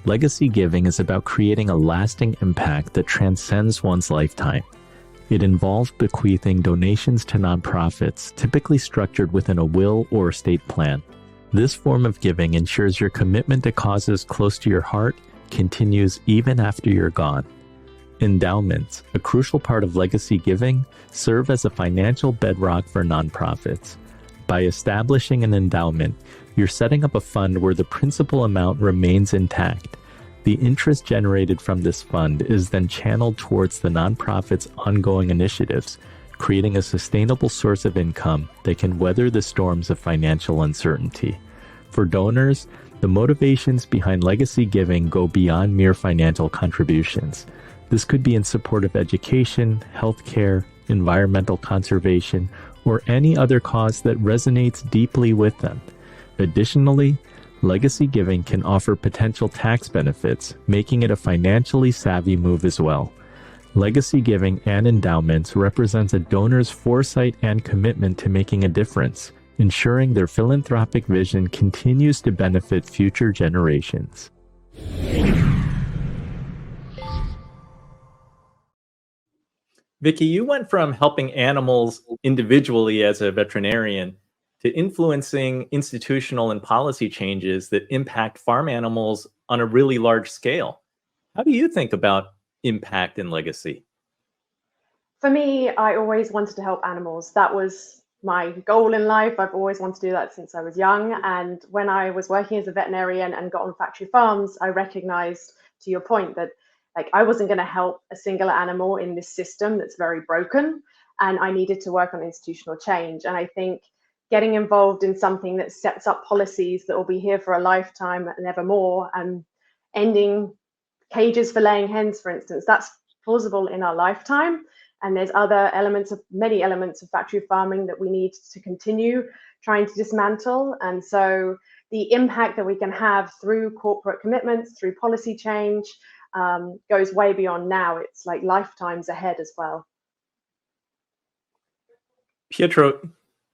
Legacy giving is about creating a lasting impact that transcends one's lifetime. It involves bequeathing donations to nonprofits, typically structured within a will or estate plan. This form of giving ensures your commitment to causes close to your heart continues even after you're gone. Endowments, a crucial part of legacy giving, serve as a financial bedrock for nonprofits. By establishing an endowment, you're setting up a fund where the principal amount remains intact. The interest generated from this fund is then channeled towards the nonprofit's ongoing initiatives, creating a sustainable source of income that can weather the storms of financial uncertainty. For donors, the motivations behind legacy giving go beyond mere financial contributions. This could be in support of education, healthcare, environmental conservation, or any other cause that resonates deeply with them. Additionally, legacy giving can offer potential tax benefits, making it a financially savvy move as well. Legacy giving and endowments represents a donor's foresight and commitment to making a difference, ensuring their philanthropic vision continues to benefit future generations. Vicky, you went from helping animals individually as a veterinarian to influencing institutional and policy changes that impact farm animals on a really large scale. How do you think about impact and legacy? For me, I always wanted to help animals. That was my goal in life. I've always wanted to do that since I was young. And when I was working as a veterinarian and got on factory farms, I recognized, to your point, that I wasn't going to help a single animal in this system that's very broken, and I needed to work on institutional change. And I think getting involved in something that sets up policies that will be here for a lifetime and evermore, and ending cages for laying hens, for instance, that's plausible in our lifetime. And there's many elements of factory farming that we need to continue trying to dismantle. And so the impact that we can have through corporate commitments, through policy change, goes way beyond now. It's like lifetimes ahead as well. Pietro,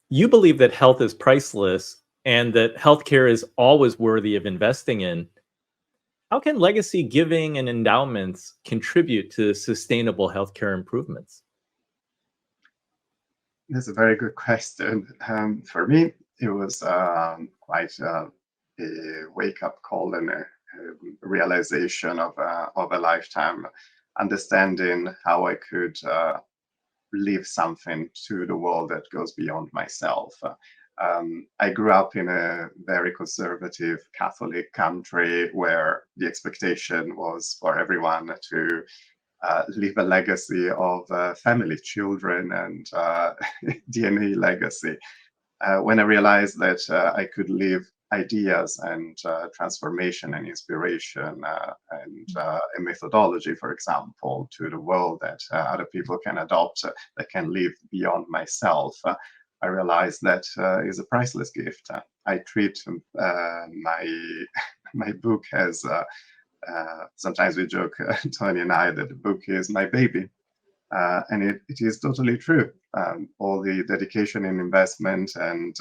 you believe that health is priceless and that healthcare is always worthy of investing in. How can legacy giving and endowments contribute to sustainable healthcare improvements? That's a very good question. For me, it was quite a wake-up call and a realization of a lifetime, understanding how I could leave something to the world that goes beyond myself. I grew up in a very conservative Catholic country where the expectation was for everyone to leave a legacy of family, children, and DNA legacy. When I realized that I could leave ideas and transformation and inspiration and a methodology, for example, to the world that other people can adopt, that can live beyond myself, I realized that is a priceless gift. I treat my book as sometimes we joke, Tony and I, that the book is my baby. And it is totally true. All the dedication and investment and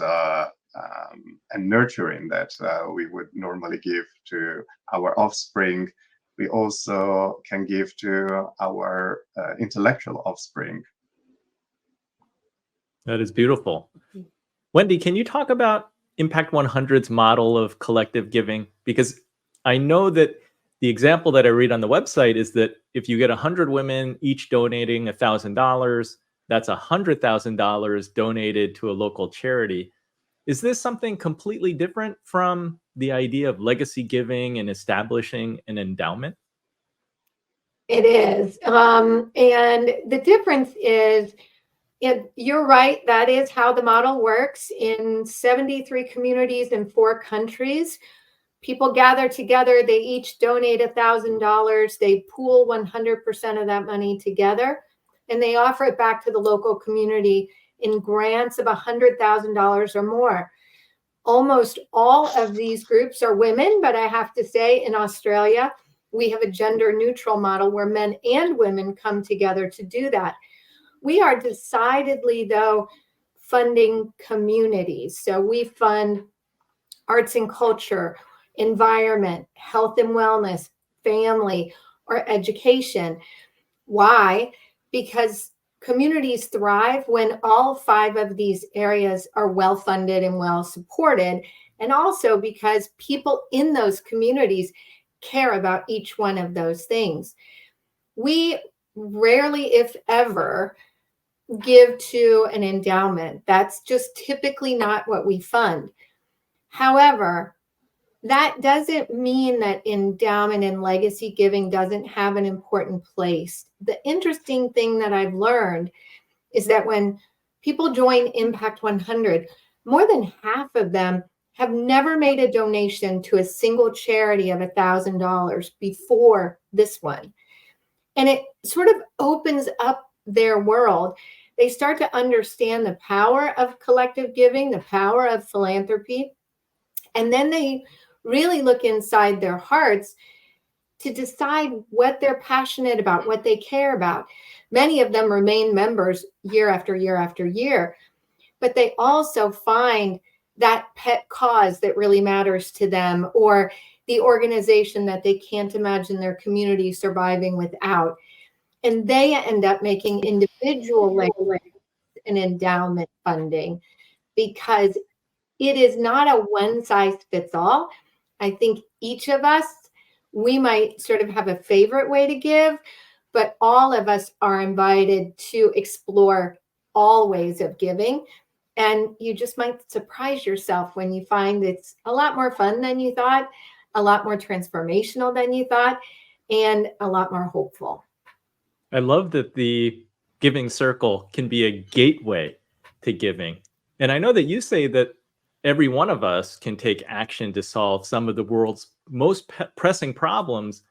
nurturing that we would normally give to our offspring, we also can give to our intellectual offspring. That is beautiful. Wendy, can you talk about Impact 100's model of collective giving? Because I know that the example that I read on the website is that if you get 100 women each donating $1,000, that's $100,000 donated to a local charity. Is this something completely different from the idea of legacy giving and establishing an endowment? It is. And the difference is, you're right, that is how the model works. In 73 communities in 4 countries, people gather together, they each donate $1,000, they pool 100% of that money together, and they offer it back to the local community in grants of $100,000 or more. Almost all of these groups are women, but I have to say in Australia, we have a gender neutral model where men and women come together to do that. We are decidedly, though, funding communities. So we fund arts and culture, environment, health and wellness, family, or education. Why? Because communities thrive when all 5 of these areas are well funded and well supported, and also because people in those communities care about each one of those things. We rarely, if ever, give to an endowment. That's just typically not what we fund. However, that doesn't mean that endowment and legacy giving doesn't have an important place. The interesting thing that I've learned is that when people join Impact 100, more than half of them have never made a donation to a single charity of $1,000 before this one. And it sort of opens up their world. They start to understand the power of collective giving, the power of philanthropy, and then they really look inside their hearts to decide what they're passionate about, what they care about. Many of them remain members year after year after year, but they also find that pet cause that really matters to them, or the organization that they can't imagine their community surviving without. And they end up making individual and endowment funding, because it is not a one size fits all. I think each of us, we might sort of have a favorite way to give, but all of us are invited to explore all ways of giving. And you just might surprise yourself when you find it's a lot more fun than you thought, a lot more transformational than you thought, and a lot more hopeful. I love that the giving circle can be a gateway to giving. And I know that you say that every one of us can take action to solve some of the world's most pressing problems,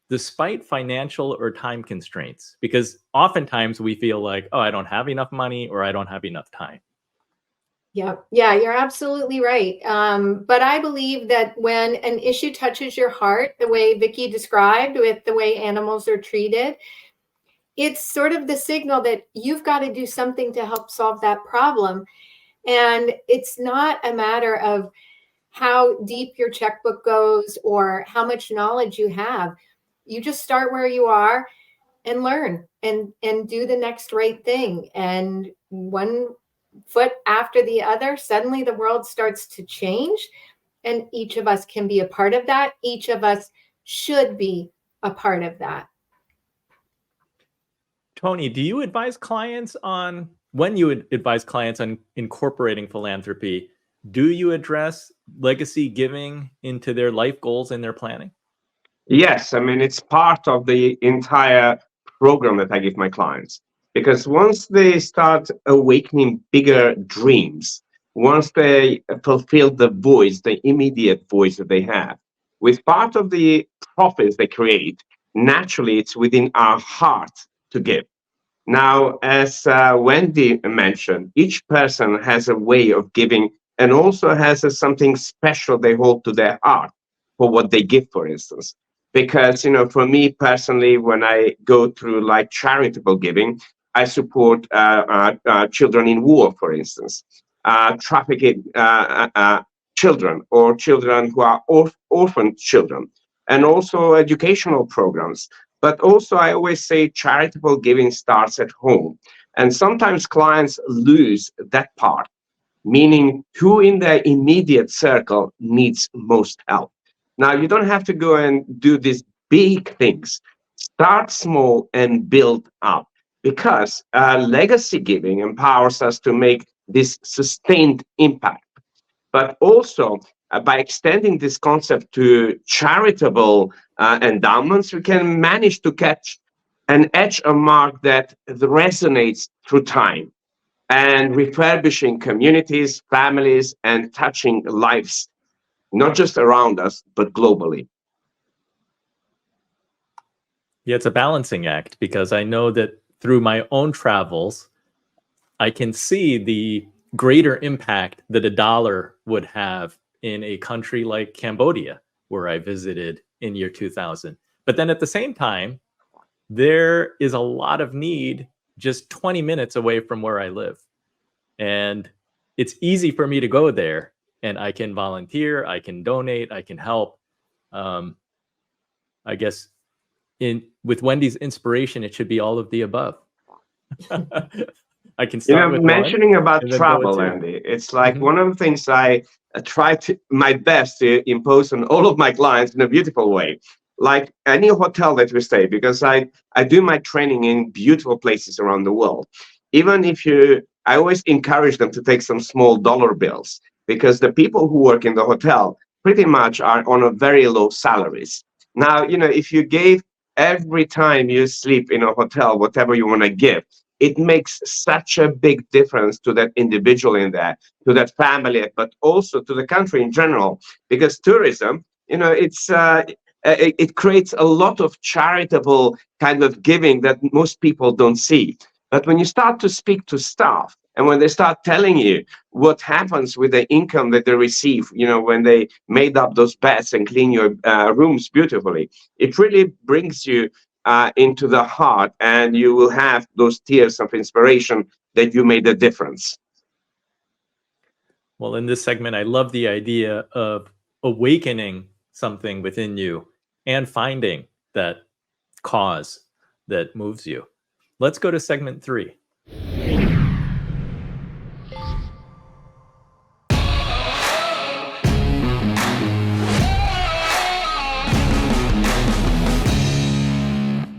despite financial or time constraints, because oftentimes we feel like, oh, I don't have enough money or I don't have enough time. Yeah, you're absolutely right. But I believe that when an issue touches your heart, the way Vicky described with the way animals are treated, it's sort of the signal that you've got to do something to help solve that problem. And it's not a matter of how deep your checkbook goes or how much knowledge you have. You just start where you are and learn and do the next right thing. And one foot after the other, suddenly the world starts to change. And each of us can be a part of that. Each of us should be a part of that. Tony, do you advise clients on, when you advise clients on incorporating philanthropy, do you address legacy giving into their life goals and their planning? Yes, I mean, it's part of the entire program that I give my clients. Because once they start awakening bigger dreams, once they fulfill the voice, the immediate voice that they have, with part of the profits they create, naturally it's within our heart to give. Now, as Wendy mentioned, each person has a way of giving and also has something special they hold to their heart for what they give, for instance. Because, for me personally, when I go through like charitable giving, I support children in war, for instance, trafficked children, or children who are orphan children, and also educational programs. But also, I always say charitable giving starts at home. And sometimes clients lose that part, meaning who in their immediate circle needs most help. Now, you don't have to go and do these big things. Start small and build up, because legacy giving empowers us to make this sustained impact. But also, by extending this concept to charitable endowments, we can manage to catch and etch a mark that resonates through time, and refurbishing communities, families, and touching lives, not just around us, but globally. Yeah, it's a balancing act, because I know that through my own travels, I can see the greater impact that $1 would have in a country like Cambodia, where I visited in year 2000. But then at the same time, there is a lot of need just 20 minutes away from where I live. And it's easy for me to go there, and I can volunteer, I can donate, I can help. I guess with Wendy's inspiration, it should be all of the above. I can start with mentioning about and then go travel, into- Andy. It's like one of the things I try to my best to impose on all of my clients in a beautiful way. Like any hotel that we stay, because I do my training in beautiful places around the world. Even if I always encourage them to take some small dollar bills, because the people who work in the hotel pretty much are on a very low salaries. Now, if you gave every time you sleep in a hotel, whatever you want to give, it makes such a big difference to that individual in there, to that family, but also to the country in general. Because tourism, it creates a lot of charitable kind of giving that most people don't see. But when you start to speak to staff, and when they start telling you what happens with the income that they receive, when they made up those beds and clean your rooms beautifully, it really brings you into the heart, and you will have those tears of inspiration that you made a difference. Well, in this segment, I love the idea of awakening something within you and finding that cause that moves you. Let's go to segment 3.